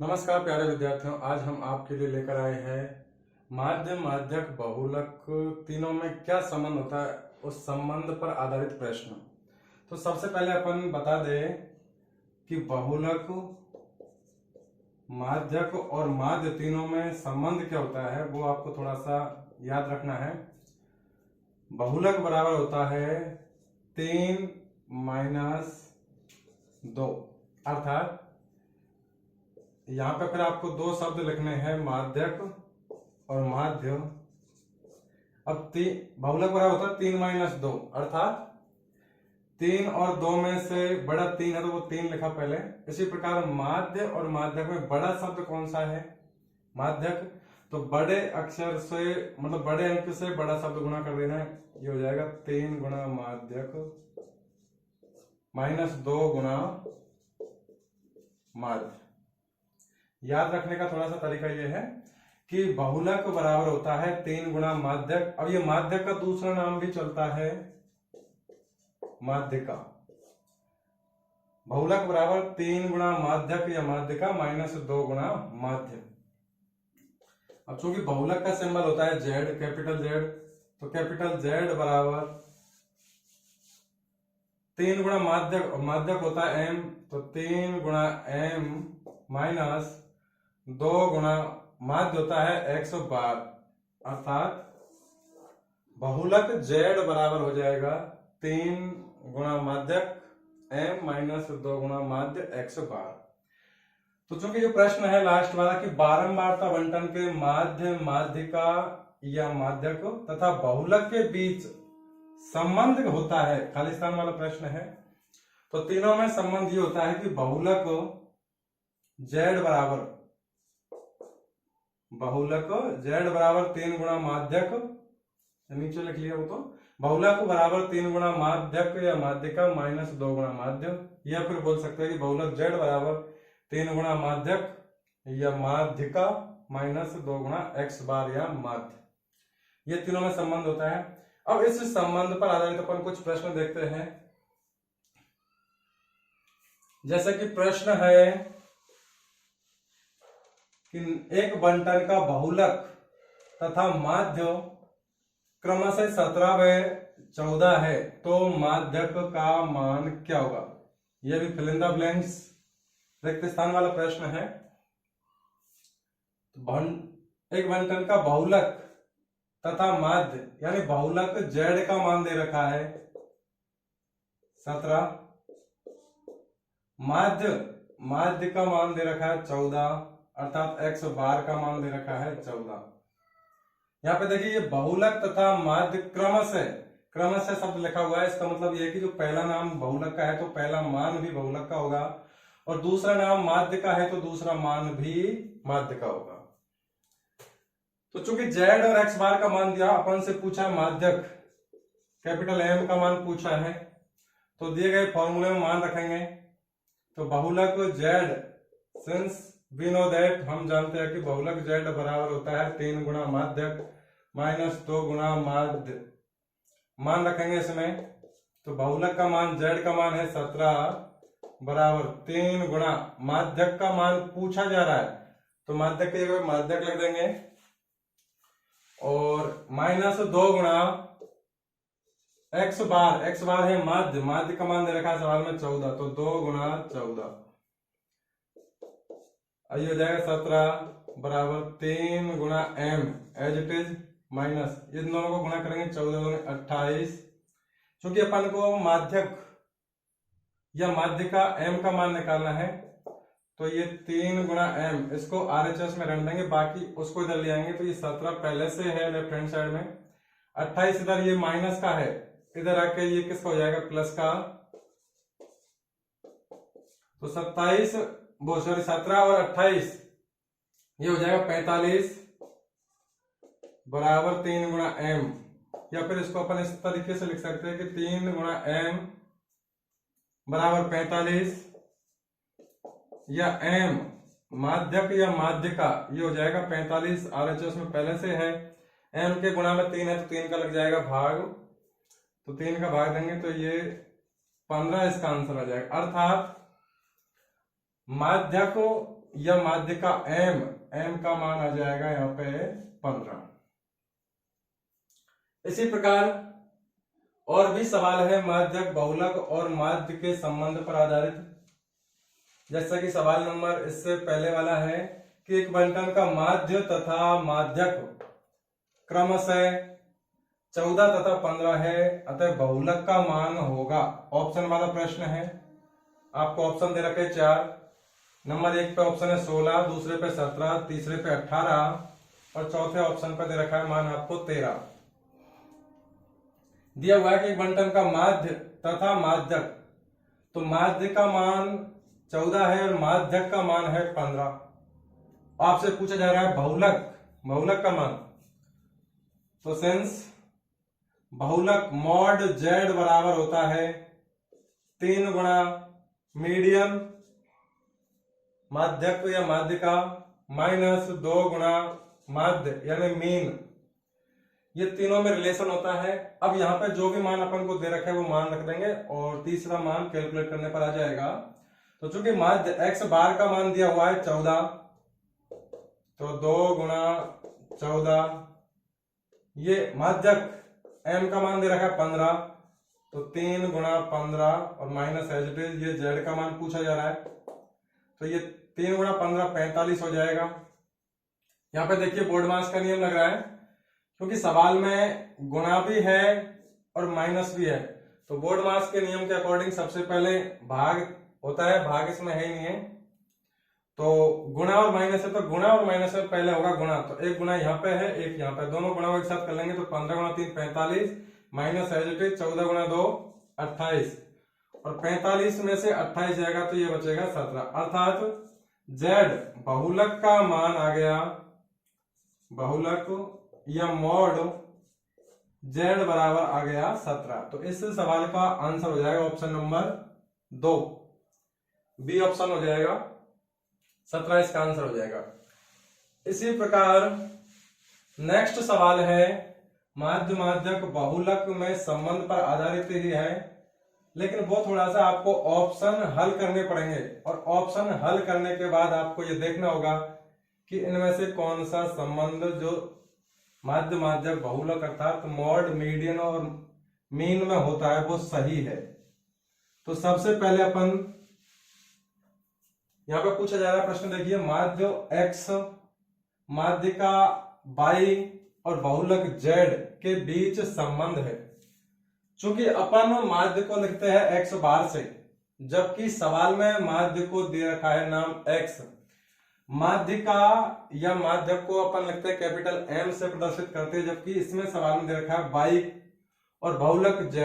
नमस्कार प्यारे विद्यार्थियों, आज हम आपके लिए लेकर आए हैं माध्य, माध्यक, बहुलक तीनों में क्या संबंध होता है उस संबंध पर आधारित प्रश्न। तो सबसे पहले अपन बता दें कि बहुलक, माध्यक और माध्य तीनों में संबंध क्या होता है वो आपको थोड़ा सा याद रखना है। बहुलक बराबर होता है 3 - 2, अर्थात यहां पे फिर आपको दो शब्द लिखने हैं, माध्यक और माध्य। अब बहुलक बराबर होता है 3 - 2, अर्थात 3 और 2 में से बड़ा 3 है तो वो 3 लिखा पहले। इसी प्रकार माध्य और माध्यक में बड़ा शब्द कौन सा है? माध्यक। तो बड़े अक्षर से मतलब बड़े अंक से बड़ा शब्द गुणा कर देना है, ये हो जाएगा 3 गुणा माध्यक -2 गुणा माध्य। याद रखने का थोड़ा सा तरीका यह है कि बहुलक बराबर होता है 3 गुणा माध्यक। अब ये माध्यक का दूसरा नाम भी चलता है माध्यिका। बहुलक बराबर 3 गुणा माध्यक या माध्यिका -2 गुणा माध्य। अब चूंकि बहुलक का सिंबल होता है जेड, कैपिटल जेड, तो कैपिटल जेड बराबर 3 गुणा माध्यक, माध्यक होता है एम, तो 3 गुणा एम -2 गुणा माध्य होता है 112, अर्थात बहुलक जेड बराबर हो जाएगा 3 गुणा माध्यक एम -2 गुणा माध्य 112। तो चूंकि जो प्रश्न है लास्ट वाला कि बारंबारता बंटन के माध्य, माध्यिका या माध्यक तथा बहुलक के बीच संबंध होता है, खालिस्तान वाला प्रश्न है। तो तीनों में संबंध ये होता है कि बहुलक जेड बराबर 3 गुणा माध्यक, नीचे लिख लिया वो, तो बहुलक बराबर 3 गुणा माध्यक या माध्यिका -2 गुणा माध्य, या फिर बोल सकते हैं कि बहुलक जेड बराबर 3 गुणा माध्यक या माध्यिका -2 गुणा x बार या माध्य। ये तीनों में संबंध होता है। अब इस संबंध पर आधारित अपन कुछ प्रश्न देखते हैं। जैसे कि प्रश्न है कि एक बंटन का बहुलक तथा माध्य क्रमशः 17 व 14 है, तो माध्यक का मान क्या होगा? यह भी फिल इन द ब्लैंक्स रिक्त स्थान वाला प्रश्न है। एक बंटन का बहुलक तथा माध्य यानी बहुलक जेड का मान दे रखा है 17, माध्य का मान दे रखा है 14, अर्थात 112 का मान दे रखा है 14। यहाँ पे देखिए ये बहुलक तथा माध्य क्रमशः शब्द लिखा हुआ है। इसका मतलब ये है कि जो पहला नाम बहुलक का है तो पहला मान भी बहुलक का होगा, और दूसरा नाम माध्य का है तो दूसरा मान भी माध्य का होगा। तो चूंकि जेड और एक्स बार का मान दिया, अपन से पूछा माध्यक कैपिटल एम का मान पूछा है, तो दिए गए फॉर्मूले में मान रखेंगे। तो बहुलक Z, since we know that, हम जानते हैं कि बहुलक जेड बराबर होता है 3 गुणा माध्यक -2 गुणा माध्य, मान रखेंगे इसमें। तो बहुलक का मान जेड का मान है 17 बराबर 3 गुणा माध्यक का मान पूछा जा रहा है, तो माध्यक के जगह माध्यक लिख देंगे, और -2 गुणा x बार है माध्य का मान दे रखा है सवाल में 14, तो 2 गुणा 14, ये हो जाएगा 17 बराबर 3 गुणा m as it is minus, इन दोनों को गुणा करेंगे 14 दूनी 28। क्योंकि अपन को माध्यक या माध्यिका m का मान निकालना है, तो ये 3 गुणा m, इसको RHS में रख देंगे, बाकी उसको इधर ले आएंगे। तो ये 17 पहले से है लेफ्ट हैंड साइड में, 28 इधर ये माइनस का है, इधर आके ये किसका हो जाएगा प्लस का। तो 17 और 28 ये हो जाएगा 45 बराबर 3 गुणा m, या फिर इसको अपन इस तरीके से लिख सकते हैं कि 3 गुणा m बराबर 45, या m माध्यक या माध्यिका ये हो जाएगा 45, RHS में पहले से है, m के गुणा में 3 है तो 3 का लग जाएगा भाग, तो 3 का भाग देंगे तो ये 15 इसका आंसर आ जाएगा। अर्थात माध्यक या माध्य का m का मान आ जाएगा यहाँ पे 15। इसी प्रकार और भी सवाल है माध्यक, बहुलक और माध्य के संबंध पर आधारित। जैसा कि सवाल नंबर इससे पहले वाला है कि एक बंटन का माध्य तथा माध्यक क्रमशः 14 तथा 15 है, अतः बहुलक का मान होगा। ऑप्शन वाला प्रश्न है, आपको ऑप्शन दे रखे 4। नंबर 1 पे ऑप्शन है 16, दूसरे पे 17, तीसरे पे 18 और चौथे ऑप्शन पे दे रखा है मान आपको 13। दिया हुआ है कि एक बंटन का माध्य तथा माध्यक, तो माध्य का मान 14 है और माध्यक का मान है 15। आपसे पूछा जा रहा है बहुलक का मान, तो सेंस बहुलक मॉड z बराबर होता है 3 गुणा मीडियन माध्यक या माध्यिका माइनस 2 गुणा माध्य यानी मीन। ये तीनों में रिलेशन होता है। अब यहाँ पे जो भी मान अपन को दे रखा है वो मान रख देंगे और तीसरा मान कैलकुलेट करने पर आ जाएगा। तो चूंकि माध्य x बार का मान दिया हुआ है 14, तो 2 गुणा 14, ये माध्यक m का मान दे रखा है 15, तो 3 गुणा 15 और माइनस एज इट इज ये z का मान पूछा जा रहा है, तो ये 3 गुणा 15 45 हो जाएगा। यहाँ पे देखिए बोर्ड मास का नियम लग रहा है, क्योंकि सवाल में गुणा भी है और माइनस भी है, तो बोर्ड मास के नियम के अकॉर्डिंग सबसे पहले भाग होता है, भाग इसमें है ही नहीं है, तो गुणा और माइनस है, तो गुणा और माइनस में पहले होगा गुणा, तो एक गुणा यहाँ पे है एक यहाँ पे, दोनों गुणा एक साथ कर लेंगे तो 15 गुणा 3 45 माइनस एज इट इज 14 गुणा 2 28 और 45 में से 28 जाएगा तो ये बचेगा 17, अर्थात z बहुलक का मान आ गया, बहुलक या मॉड z बराबर आ गया 17। तो इस सवाल का आंसर हो जाएगा ऑप्शन नंबर 2, बी ऑप्शन हो जाएगा, 17 इसका आंसर हो जाएगा। इसी प्रकार नेक्स्ट सवाल है माध्य माध्यक बहुलक में संबंध पर आधारित ही है, लेकिन वो थोड़ा सा आपको ऑप्शन हल करने पड़ेंगे और ऑप्शन हल करने के बाद आपको ये देखना होगा कि इनमें से कौन सा संबंध जो माध्य माध्यक बहुलक अर्थात मॉड मीडियन और मीन में होता है वो सही है। तो सबसे पहले अपन यहां पे पूछा जा रहा है प्रश्न, देखिए माध्य x माध्यिका y और बहुलक z के बीच संबंध है। चूंकि अपन माध्य को लिखते हैं x बार से, जबकि सवाल में माध्य को दे रखा है नाम x, माध्यिका या माध्यक को अपन लिखते हैं कैपिटल M से प्रदर्शित करते हैं, जबकि इसमें सवाल में दे रखा है y और बहुलक z।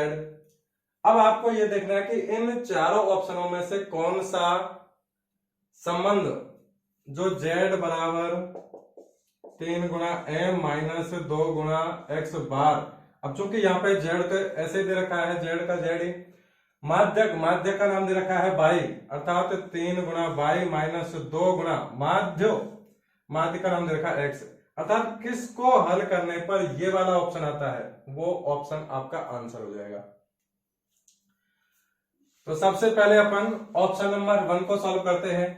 अब आपको यह देखना है कि इन चारों ऑप्शनों में से कौन सा संबंध जो z बराबर 3 गुणा m माइनस 2 गुणा x बार, अब चूंकि यहाँ पे z तो ऐसे दे रखा है z का z ही, माध्यक का नाम दे रखा है y अर्थात 3 गुणा y माइनस 2 गुणा माध्य का नाम दे रखा है x, अर्थात किसको हल करने पर ये वाला ऑप्शन आता है वो ऑप्शन आपका आंसर हो जाएगा। तो सबसे पहले अपन ऑप्शन नंबर 1 को सॉल्व करते हैं।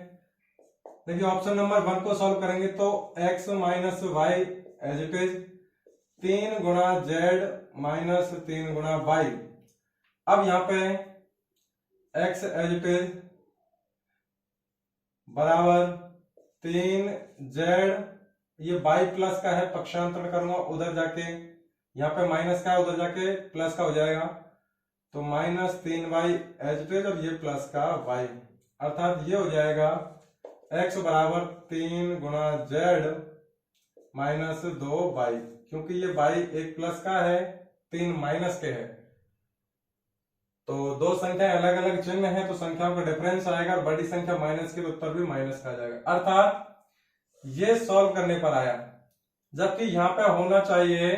देखिए ऑप्शन नंबर 1 को सॉल्व करेंगे तो x minus y as it is 3 गुणा z माइनस 3 गुणा y। अब यहां पे x एज इट इज बराबर 3z, ये y प्लस का है, पक्षांतरण करूंगा उधर जाके, यहाँ पे माइनस का है उधर जाके प्लस का हो जाएगा, तो minus 3y as it is और ये प्लस का y, अर्थात ये हो जाएगा x बराबर 3 गुणा z माइनस 2y, क्योंकि ये y एक प्लस का है 3 माइनस के है, तो दो संख्या अलग अलग चिन्ह है तो संख्याओं का डिफरेंस आएगा और बड़ी संख्या माइनस के उत्तर भी माइनस का आ जाएगा, अर्थात ये सॉल्व करने पर आया, जबकि यहां पे होना चाहिए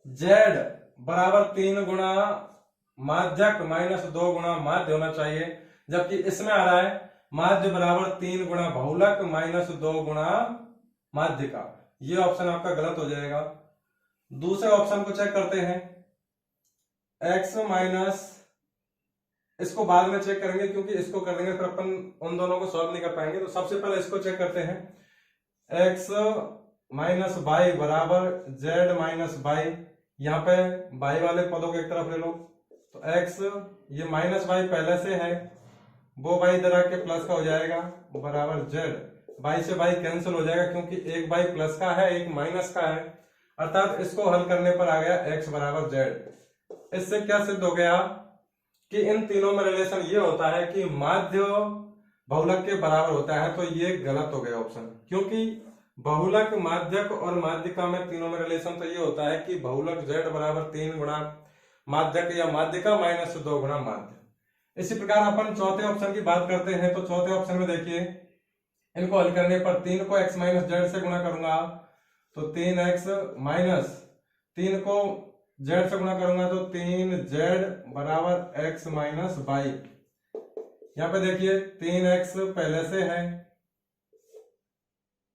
z बराबर 3 गुणा माध्यक माइनस 2 गुणा माध्य होना चाहिए, जबकि इसमें आ रहा है माध्य बराबर 3 गुणा बहुलक माइनस 2 गुणा माध्यिका। ये ऑप्शन आपका गलत हो जाएगा। दूसरे ऑप्शन को चेक करते हैं, x माइनस इसको बाद में चेक करेंगे, क्योंकि इसको कर देंगे फिर अपन उन दोनों को सॉल्व नहीं कर पाएंगे। तो सबसे पहले इसको चेक करते हैं। x माइनस बाई बराबर z माइनस बाई, यहाँ पे बाई वाले पदों को एक तरफ ले लो। तो x ये माइनस बाई पहले से है, वो बाई इधर आके प्लस का हो जाएगा बराबर z। बाई से बाई कैंसिल हो जाएगा, क्योंकि एक बाई प्लस का है एक माइनस का है, अर्थात इसको हल करने पर आ गया x बराबर z। इससे क्या सिद्ध हो गया कि इन तीनों में रिलेशन ये होता है कि माध्य बहुलक के बराबर होता है। तो ये गलत हो गया ऑप्शन, क्योंकि बहुलक माध्यक और माध्यिका में तीनों में रिलेशन तो ये होता है कि बहुलक z बराबर 3 गुणा माध्यक या माध्यिका माइनस 2 गुणा माध्य। इसी प्रकार अपन चौथे ऑप्शन की बात करते हैं। तो चौथे ऑप्शन में देखिए, इनको हल करने पर 3 को x माइनस जेड से गुणा करूंगा तो 3x माइनस 3 को z से गुणा करूंगा तो 3z बराबर x माइनस बाई। यहाँ पे देखिए 3x पहले से है,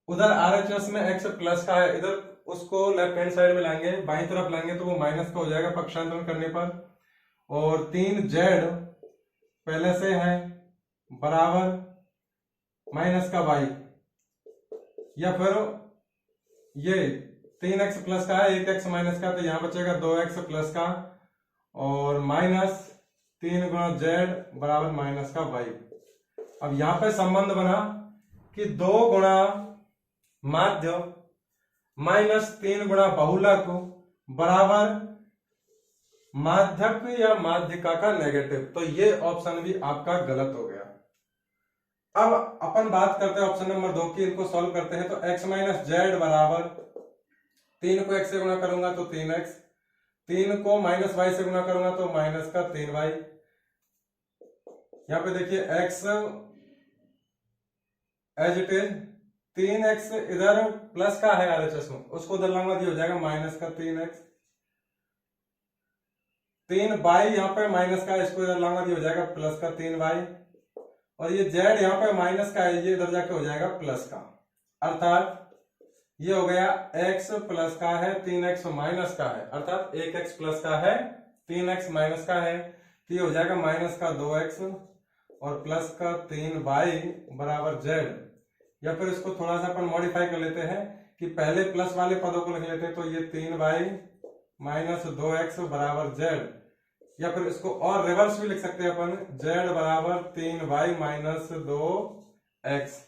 उधर RHS में x प्लस का है, इधर उसको लेफ्ट हैंड साइड में लाएंगे, बाईं तरफ लाएंगे तो वो माइनस का हो जाएगा पक्षांतरण करने पर। और 3z पहले से है बराबर माइनस का बाई, या फिर ये 3x प्लस का है 1x माइनस का, तो यहाँ बचेगा 2x प्लस का और माइनस 3 गुणा z बराबर माइनस का बाई। अब यहाँ पे संबंध बना कि 2 गुणा माध्य माइनस 3 गुणा बहुलक बराबर माध्यक या माध्यिका का नेगेटिव। तो ये ऑप्शन भी आपका गलत हो गया। अब अपन बात करते हैं ऑप्शन नंबर 2 की, इनको सॉल्व करते हैं। तो x माइनस जेड बराबर 3 को x से गुणा करूंगा तो 3x, 3 को माइनस y से गुणा करूंगा तो माइनस का 3y। यहाँ पे देखिए x as it is, 3x इधर प्लस का है RHS में, उसको उधर लाऊंगा तो हो जाएगा माइनस का 3x। 3y यहाँ पे माइनस का, इसको इधर लाऊंगा तो हो जाएगा प्लस का 3y। और ये z यहाँ पे माइनस का है, ये इधर जाके हो जाएगा प्लस का, अर्थात ये हो गया x प्लस का है 3x माइनस का है, अर्थात 1x प्लस का है 3x माइनस का है, तो ये हो जाएगा माइनस का 2x और प्लस का 3y बराबर z। या फिर इसको थोड़ा सा अपन मॉडिफाई कर लेते हैं कि पहले प्लस वाले पदों को लिख लेते हैं। तो ये 3y माइनस 2x बराबर z, या फिर इसको और रिवर्स भी लिख सकते हैं अपन, z बराबर 3y माइनस 2x।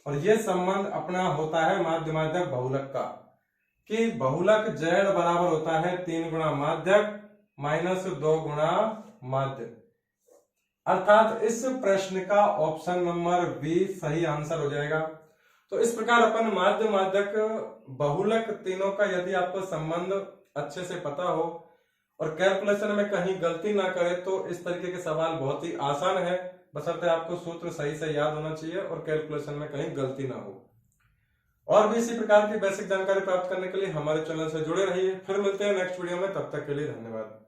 और ये संबंध अपना होता है माध्य माध्यक बहुलक का, कि बहुलक z बराबर होता है 3 गुणा माध्यक माइनस 2 गुणा माध्य, अर्थात इस प्रश्न का ऑप्शन नंबर बी सही आंसर हो जाएगा। तो इस प्रकार अपन माध्य माध्यक बहुलक तीनों का यदि आपको संबंध अच्छे से पता हो और कैलकुलेशन में कहीं गलती ना करे तो इस तरीके के सवाल बहुत ही आसान है, बशर्ते आपको सूत्र सही से याद होना चाहिए और कैलकुलेशन में कहीं गलती ना हो। और भी इसी प्रकार की बेसिक जानकारी प्राप्त करने के लिए हमारे चैनल से जुड़े रहिए। फिर मिलते हैं नेक्स्ट वीडियो में, तब तक के लिए धन्यवाद।